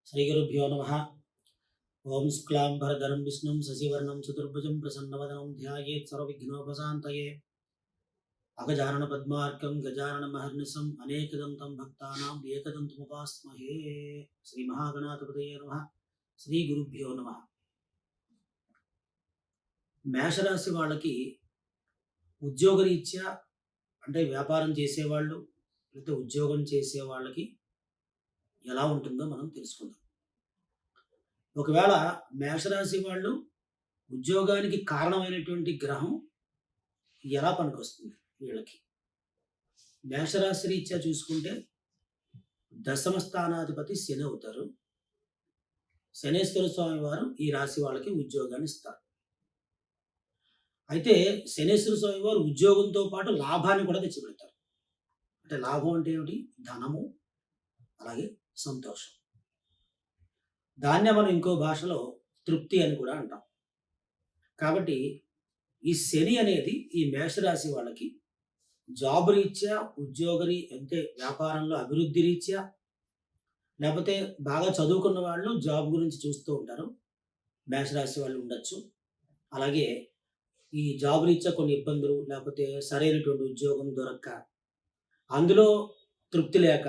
श्रीगुरुभ्यो नमः। ओं शुक्लांबरधरं विष्णुं शशिवर्णं चतुर्भुजं प्रसन्नवदनं ध्यायेत् सर्वविघ्नोपशान्तये। अगजाननपद्मार्कं गजाननमहर्निशम् अनेकदन्तं भक्तानां एकदन्तमुपास्महे। श्रीमहागणाधिपतये नमः। श्रीगुरुभ्यो नमः। మేషరాశి వాళ్ళకి ఉద్యోగరీత్యా అంటే వ్యాపారం చేసేవాళ్ళు లేకపోతే ఉద్యోగం చేసే వాళ్ళకి ఎలా ఉంటుందో మనం తెలుసుకుందాం. ఒకవేళ మేషరాశి వాళ్ళు ఉద్యోగానికి కారణమైనటువంటి గ్రహం ఎలా పనికొస్తుంది వీళ్ళకి? మేషరాశి రీత్యా చూసుకుంటే దశమ స్థానాధిపతి శని అవుతారు. శనేశ్వర స్వామి వారు ఈ రాశి వాళ్ళకి ఉద్యోగాన్ని ఇస్తారు. అయితే శనేశ్వర స్వామి వారు ఉద్యోగంతో పాటు లాభాన్ని కూడా తెచ్చిపెడతారు. అంటే లాభం అంటే ఏమిటి? ధనము, అలాగే సంతోషం. దాన్నే మనం ఇంకో భాషలో తృప్తి అని కూడా అంటాం. కాబట్టి ఈ శని అనేది ఈ మేషరాశి వాళ్ళకి జాబ్ రీత్యా, అంటే వ్యాపారంలో అభివృద్ధి రీత్యా, లేకపోతే బాగా చదువుకున్న వాళ్ళు జాబ్ గురించి చూస్తూ ఉంటారు. మేషరాశి వాళ్ళు ఉండొచ్చు. అలాగే ఈ జాబ్ రీత్యా కొన్ని ఇబ్బందులు, లేకపోతే సరైనటువంటి ఉద్యోగం దొరక్క, అందులో తృప్తి లేక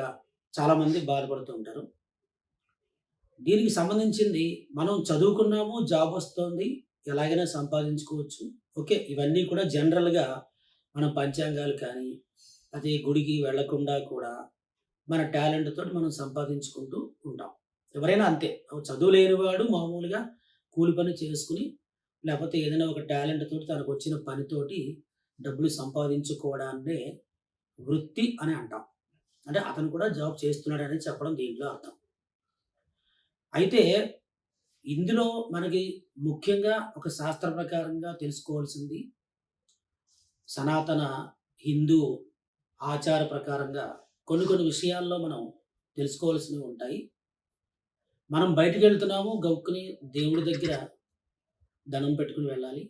చాలామంది బాధపడుతూ ఉంటారు. దీనికి సంబంధించింది మనం చదువుకున్నాము, జాబ్ వస్తుంది, ఎలాగైనా సంపాదించుకోవచ్చు. ఓకే, ఇవన్నీ కూడా జనరల్‌గా మనం పంచాంగాలు కానీ, అదే గుడికి వెళ్ళకుండా కూడా మన టాలెంట్ తోటి మనం సంపాదించుకుంటూ ఉంటాం. ఎవరైనా అంతే. చదువు లేనివాడు మామూలుగా కూలి పని చేసుకొని, లేకపోతే ఏదైనా ఒక టాలెంట్ తోటి తనకొచ్చిన పనితోటి డబ్బులు సంపాదించుకోవడాన్నే వృత్తి అని అంటాం. అంటే అతను కూడా జాబ్ చేస్తున్నాడని చెప్పడం దీంట్లో అర్థం. అయితే ఇందులో మనకి ముఖ్యంగా ఒక శాస్త్ర ప్రకారంగా తెలుసుకోవాల్సింది, సనాతన హిందూ ఆచార ప్రకారంగా కొన్ని విషయాల్లో మనం తెలుసుకోవాల్సినవి ఉంటాయి. మనం బయటికెళ్తున్నాము, గబుక్కుని దేవుడి దగ్గర దండం పెట్టుకుని వెళ్ళాలి,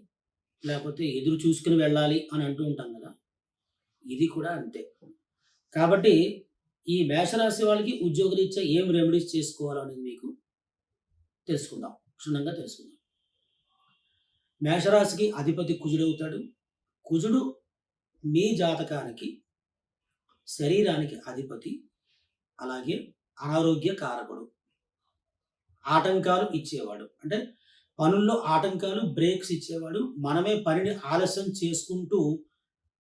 లేకపోతే ఎదురు చూసుకుని వెళ్ళాలి అని అంటూ ఉంటాం కదా! ఇది కూడా అంతే. కాబట్టి ఈ మేషరాశి వాళ్ళకి ఉద్యోగరీత్యా ఏం రెమెడీస్ చేసుకోవాలనేది మీకు తెలుసుకుందాం. క్షుణ్ణంగా తెలుసుకుందాం. మేషరాశికి అధిపతి కుజుడవుతాడు. కుజుడు మీ జాతకానికి శరీరానికి అధిపతి, అలాగే అనారోగ్య కారకుడు, ఆటంకాలు ఇచ్చేవాడు. అంటే పనుల్లో ఆటంకాలు, బ్రేక్స్ ఇచ్చేవాడు. మనమే పనిని ఆలస్యం చేసుకుంటూ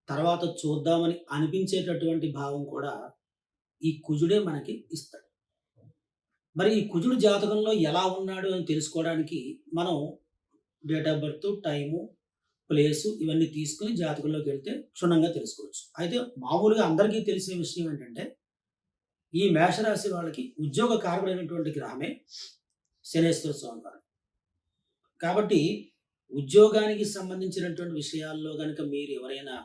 తర్వాత చూద్దామని అనిపించేటటువంటి భావం కూడా ఈ కుజుడే మనకి ఇస్తాడు. మరి ఈ కుజుడు జాతకంలో ఎలా ఉన్నాడు అని తెలుసుకోవడానికి మనం date of birth, time, place ఇవన్నీ తీసుకొని జాతకంలోకి వెళ్తే క్షుణ్ణంగా తెలుసుకోవచ్చు. అయితే మామూలుగా అందరికీ తెలిసే విషయం ఏంటంటే, ఈ మేషరాశి వాళ్ళకి ఉద్యోగ కారకుడైనటువంటి గ్రహమే శనేశ్వర స్వామి వారు. కాబట్టి ఉద్యోగానికి సంబంధించినటువంటి విషయాల్లో గనక మీరు ఎవరైనా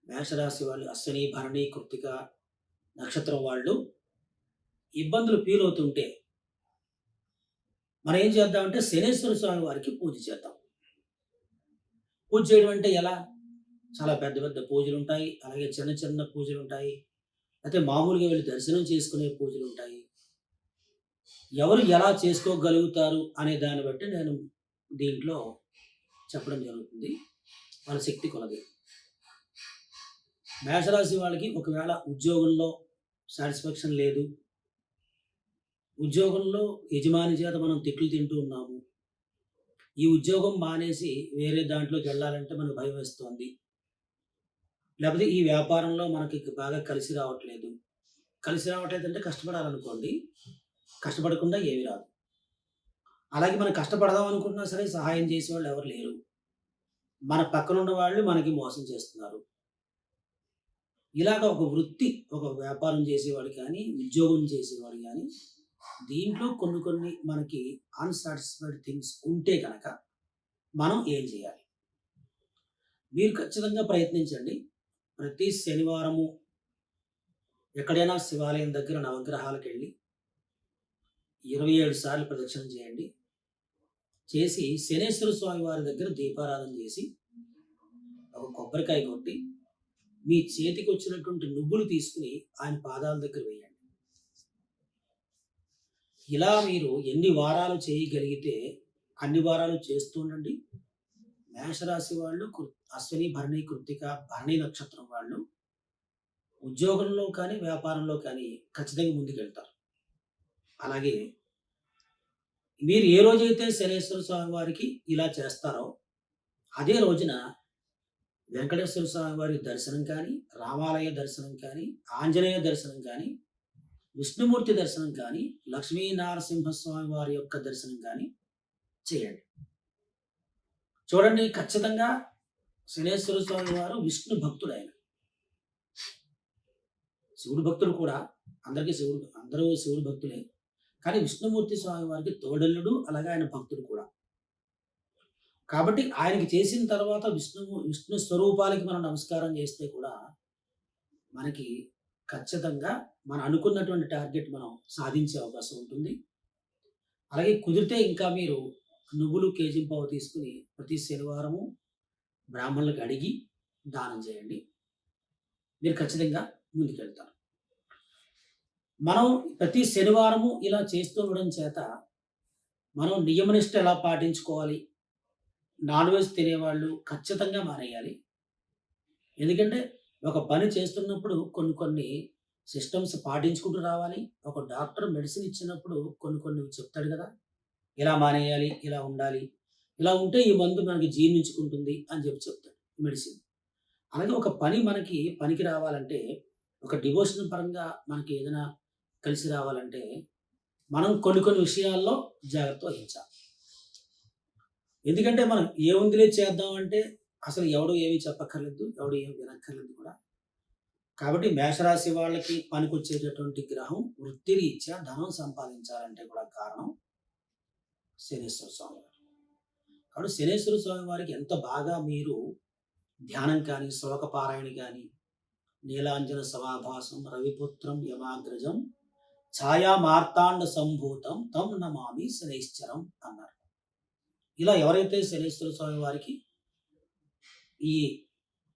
మేషరాశి వాళ్ళు, అశ్విని, భరణి, కృత్తిక నక్షత్రం వాళ్ళు ఇబ్బందులు ఫీల్ అవుతుంటే మనం ఏం చేద్దామంటే శనేశ్వర స్వామి వారికి పూజ చేద్దాం. పూజ చేయడం అంటే ఎలా? చాలా పెద్ద పెద్ద పూజలుంటాయి. అలాగే చిన్న చిన్న పూజలుంటాయి. అయితే మామూలుగా వెళ్ళి దర్శనం చేసుకునే పూజలుంటాయి. ఎవరు ఎలా చేసుకోగలుగుతారు అనే దాన్ని బట్టి నేను దీంట్లో చెప్పడం జరుగుతుంది. వాళ్ళ శక్తి కొలది. మేషరాశి వాళ్ళకి ఒకవేళ ఉద్యోగంలో సాటిస్ఫాక్షన్ లేదు, ఉద్యోగంలో యజమాని చేత మనం తిట్లు తింటూ ఉన్నాము, ఈ ఉద్యోగం మానేసి వేరే దాంట్లోకి వెళ్ళాలంటే మనకు భయం వేస్తోంది, లేకపోతే ఈ వ్యాపారంలో మనకి బాగా కలిసి రావట్లేదు. కలిసి రావట్లేదంటే కష్టపడాలనుకోండి, కష్టపడకుండా ఏమి రాదు. అలాగే మనం కష్టపడదాం అనుకున్నా సరే సహాయం చేసేవాళ్ళు ఎవరు లేరు. మన పక్కనున్న వాళ్ళు మనకి మోసం చేస్తున్నారు. ఇలాగ ఒక వృత్తి, ఒక వ్యాపారం చేసేవాడు కానీ, ఉద్యోగం చేసేవాడు కానీ, దీంట్లో కొన్ని మనకి అన్‌సాటిస్ఫైడ్ థింగ్స్ ఉంటే కనుక మనం ఏం చేయాలి? మీరు ఖచ్చితంగా ప్రయత్నించండి. ప్రతి శనివారము ఎక్కడైనా శివాలయం దగ్గర నవగ్రహాలకెళ్ళి 27 సార్లు ప్రదక్షిణం చేయండి. చేసి శనేశ్వర స్వామి వారి దగ్గర దీపారాధన చేసి, ఒక కొబ్బరికాయ కొట్టి, మీ చేతికొచ్చినటువంటి నువ్వులు తీసుకుని ఆయన పాదాల దగ్గర వేయండి. ఇలా మీరు ఎన్ని వారాలు చేయగలిగితే అన్ని వారాలు చేస్తూ ఉండండి. మేషరాశి వాళ్ళు అశ్విని, భరణి, కృత్తిక, భరణి నక్షత్రం వాళ్ళు ఉద్యోగంలో కానీ, వ్యాపారంలో కానీ ఖచ్చితంగా ముందుకెళ్తారు. అలాగే మీరు ఏ రోజైతే శనేశ్వర స్వామి వారికి ఇలా చేస్తారో, అదే రోజున వెంకటేశ్వర స్వామి వారి దర్శనం కానీ, రామాలయ దర్శనం కానీ, ఆంజనేయ దర్శనం కానీ, విష్ణుమూర్తి దర్శనం కానీ, లక్ష్మీ నారసింహస్వామి వారి యొక్క దర్శనం కానీ చేయండి. చూడండి, ఖచ్చితంగా శనేశ్వర స్వామి వారు విష్ణు భక్తుడు ఆయన. శివుడు భక్తుడు కూడా, అందరూ శివుడు భక్తులే. కానీ విష్ణుమూర్తి స్వామి వారికి తోడల్లుడు, అలాగే ఆయన భక్తుడు కూడా. కాబట్టి ఆయనకి చేసిన తర్వాత విష్ణు స్వరూపాలకి మనం నమస్కారం చేస్తే కూడా మనకి ఖచ్చితంగా మనం అనుకున్నటువంటి టార్గెట్ మనం సాధించే అవకాశం ఉంటుంది. అలాగే కుదిరితే ఇంకా మీరు నువ్వులు కేజింపావు తీసుకుని ప్రతి శనివారము బ్రాహ్మణులకు అడిగి దానం చేయండి. మీరు ఖచ్చితంగా ముందుకెళ్తారు. మనం ప్రతి శనివారము ఇలా చేస్తూ ఉండడం చేత మనం నియమనిష్ట ఎలా పాటించుకోవాలి, నాన్ వెజ్ తినేవాళ్ళు ఖచ్చితంగా మానేయాలి. ఎందుకంటే ఒక పని చేస్తున్నప్పుడు కొన్ని సిస్టమ్స్ పాటించుకుంటూ రావాలి. ఒక డాక్టర్ మెడిసిన్ ఇచ్చినప్పుడు కొన్ని చెప్తాడు కదా, ఇలా మానేయాలి, ఇలా ఉండాలి, ఇలా ఉంటే ఈ మందు మనకి జీర్ణించుకుంటుంది అని చెప్తాడు మెడిసిన్. అలాగే ఒక పని మనకి పనికి రావాలంటే, ఒక డివోషన్ పరంగా మనకి ఏదైనా కలిసి రావాలంటే మనం కొన్ని విషయాల్లో జాగ్రత్త వహించాలి. ఎందుకంటే మనం ఏముందిలే చేద్దాం అంటే అసలు ఎవడు ఏమీ చెప్పక్కర్లేదు, ఎవడు ఏమి వినక్కర్లేదు కూడా. కాబట్టి మేషరాశి వాళ్ళకి పనికొచ్చేటటువంటి గ్రహం వృత్తిరీత్యా ధనం సంపాదించాలంటే కూడా కారణం శనేశ్వర స్వామి వారు. కాబట్టి శనేశ్వర స్వామి వారికి ఎంత బాగా మీరు ధ్యానం కానీ, శ్లోక పారాయణ కానీ, నీలాంజన సమాభాసం రవిపుత్రం యమాగ్రజం ఛాయా మార్తాండ సంభూతం తం నమామి శనైశ్చరం అన్నారు. ఇలా ఎవరైతే శనేశ్వర స్వామి వారికి ఈ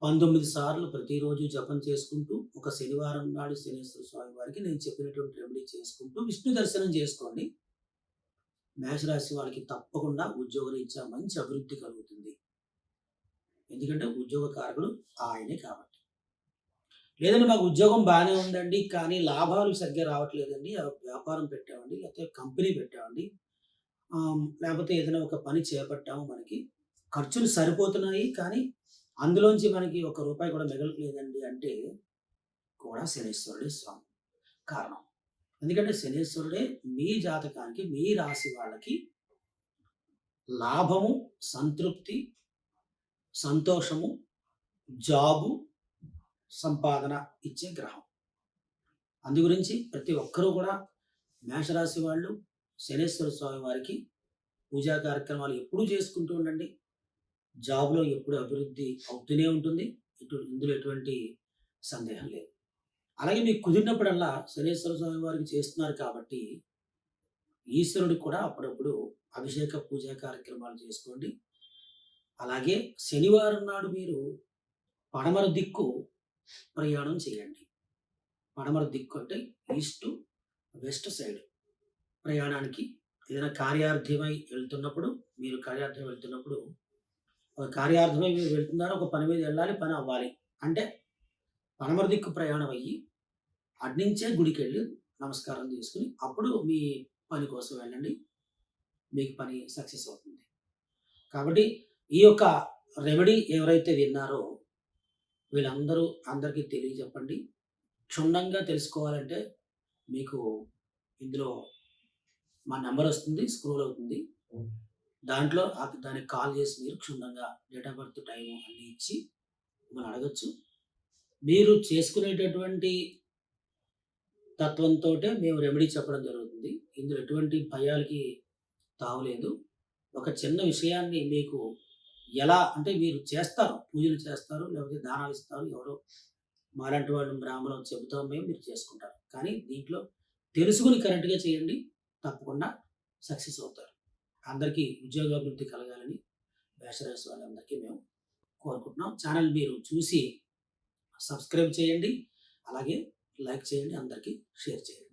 19 సార్లు ప్రతిరోజు జపం చేసుకుంటూ, ఒక శనివారం నాడు శనేశ్వర స్వామి వారికి నేను చెప్పినటువంటి రెమెడీ చేసుకుంటూ విష్ణు దర్శనం చేసుకోండి. మేషరాశి వాళ్ళకి తప్పకుండా ఉద్యోగరీత్యా మంచి అభివృద్ధి కలుగుతుంది. ఎందుకంటే ఉద్యోగ కారకుడు ఆయనే కాబట్టి. లేదంటే మాకు ఉద్యోగం బాగానే ఉందండి, కానీ లాభాలు సరిగ్గా రావట్లేదండి, వ్యాపారం పెట్టామండి, లేకపోతే కంపెనీ పెట్టామండి, లేకపోతే ఏదైనా ఒక పని చేపట్టాము, మనకి ఖర్చులు సరిపోతున్నాయి, కానీ అందులోంచి మనకి ₹1 కూడా మిగలట్లేదండి అంటే కూడా శనేశ్వరుడే స్వామి కారణం. ఎందుకంటే శనేశ్వరుడే మీ జాతకానికి, మీ రాశి వాళ్ళకి లాభము, సంతృప్తి, సంతోషము, జాబు, సంపాదన ఇచ్చే గ్రహం. అందుగురించి ప్రతి ఒక్కరూ కూడా మేషరాశి వాళ్ళు శనేశ్వర స్వామి వారికి పూజా కార్యక్రమాలు ఎప్పుడూ చేసుకుంటూ ఉండండి. జాబ్‌లో ఎప్పుడు అభివృద్ధి అవుతూనే ఉంటుంది. ఇందులో ఎటువంటి సందేహం లేదు. అలాగే మీకు కుదిరినప్పుడల్లా శనేశ్వర స్వామి వారికి చేస్తున్నారు కాబట్టి ఈశ్వరుడికి కూడా అప్పుడప్పుడు అభిషేక పూజా కార్యక్రమాలు చేసుకోండి. అలాగే శనివారం నాడు మీరు పడమర దిక్కు ప్రయాణం చేయండి. పడమర దిక్కు అంటే ఈస్ట్, వెస్ట్ సైడ్ ప్రయాణానికి ఏదైనా కార్యార్థమై వెళ్తున్నప్పుడు, ఒక కార్యార్థమై మీరు వెళ్తున్నారు, ఒక పని మీద వెళ్ళాలి, పని అవ్వాలి అంటే పడమర దిక్కు ప్రయాణం అయ్యి అట్నుంచే గుడికెళ్ళి నమస్కారం చేసుకుని అప్పుడు మీ పని కోసం వెళ్ళండి. మీకు పని సక్సెస్ అవుతుంది. కాబట్టి ఈ యొక్క రెమెడీ ఎవరైతే విన్నారో అందరికీ తెలియజెప్పండి. క్షుణ్ణంగా తెలుసుకోవాలంటే మీకు ఇందులో మా నెంబర్ వస్తుంది, స్క్రోల్ అవుతుంది. దాంట్లో దానికి కాల్ చేసి మీరు క్షుణ్ణంగా డేట్ ఆఫ్ బర్త్, టైము అన్నీ ఇచ్చి మిమ్మల్ని అడగచ్చు. మీరు చేసుకునేటటువంటి తత్వంతోటే మేము రెమెడీ చెప్పడం జరుగుతుంది. ఇందులో ఎటువంటి భయాలకి తావులేదు. ఒక చిన్న విషయాన్ని మీకు ఎలా అంటే మీరు చేస్తారు, పూజలు చేస్తారు, లేకపోతే దానాలు ఇస్తారు, ఎవరో మాలాంటి వాళ్ళు బ్రాహ్మణులు చెబుతాం మీరు చేసుకుంటారు. కానీ దీంట్లో తెలుసుకుని కరెక్ట్‌గా చేయండి, తప్పకుండా సక్సెస్ అవుతారు. అందరికీ ఉద్యోగాభివృద్ధి కలగాలని మేషరాశి వాళ్ళందరికీ మేము కోరుకుంటున్నాం. ఛానల్ మీరు చూసి సబ్స్క్రైబ్ చేయండి, అలాగే లైక్ చేయండి, అందరికీ షేర్ చేయండి.